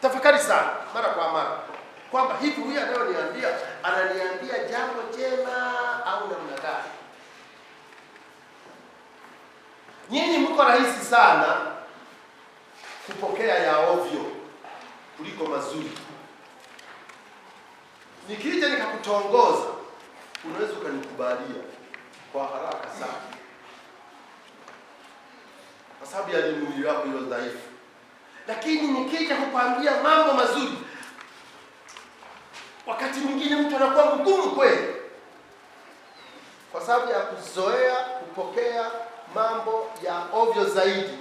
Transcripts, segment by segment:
tafakari sana mara kwa mara kwamba hivi huyu anayoniambia ananiambia jambo jema au namna gani? Nyinyi mko rahisi sana kupokea ya ovyo kuliko mazuri. Nikija nikakutongoza, unaweza ukanikubalia kwa haraka sana, kwa sababu ya mwili wako hiyo dhaifu. Lakini nikija kukwambia mambo mazuri, wakati mwingine mtu anakuwa mgumu kweli, kwa sababu ya kuzoea kupokea mambo ya ovyo zaidi,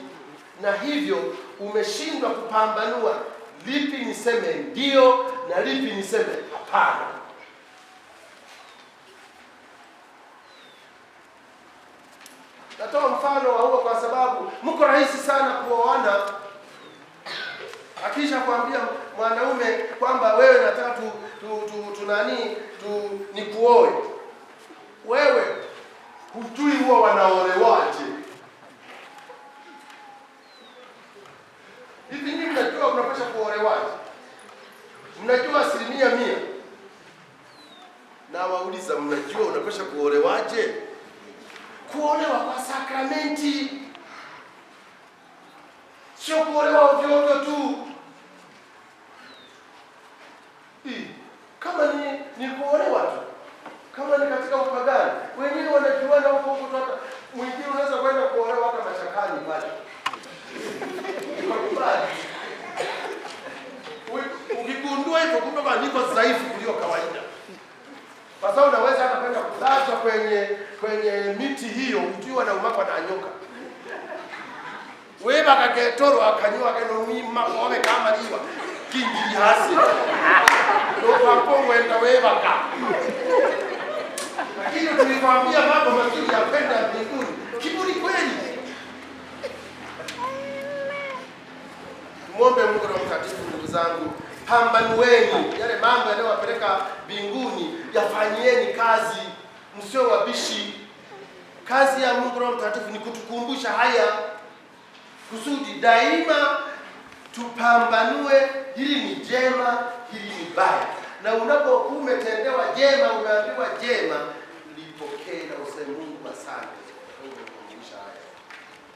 na hivyo umeshindwa kupambanua lipi niseme ndio na lipi niseme hapana. Natoa mfano wa huo kwa sababu mko rahisi sana kuoana. Akisha kuambia mwanaume kwamba wewe nataka nikuoe, wewe hujui huwa wanaolewaje. Hivi nyinyi mnajua unapaswa kuolewaje? Mnajua 100%? Na wauliza, mnajua unapaswa kuolewaje? Kuolewa kwa sakramenti, sio kuolewa ovyo ovyo tu. Kama ni kuolewa tu, kama ni katika upagani, wengine wanajuana huko huko, hata mwingine unaweza kwenda kuolewa hata machakani pale. Ukigundua hivyo, kumbe niko dhaifu kuliko kawaida. Kwa sababu unaweza hata kwenda kulazwa kwenye miti hiyo ukiwa na umako na nyoka. Weba kaketoro akanywa keno mima kuone kama liwa kingi hasi. Ndio hapo wenda weba ka. Lakini tulikwambia mambo mazuri ya kwenda mbinguni. Kiburi kweli. Muombe Mungu Roho Mtakatifu, ndugu zangu, pambanueni yale mambo yanayowapeleka mbinguni, yafanyieni kazi, msio wabishi. Kazi ya Mungu Roho Mtakatifu ni kutukumbusha haya, kusudi daima tupambanue hili ni jema, hili ni baya. Na unapokuwa umetendewa jema, umeambiwa jema,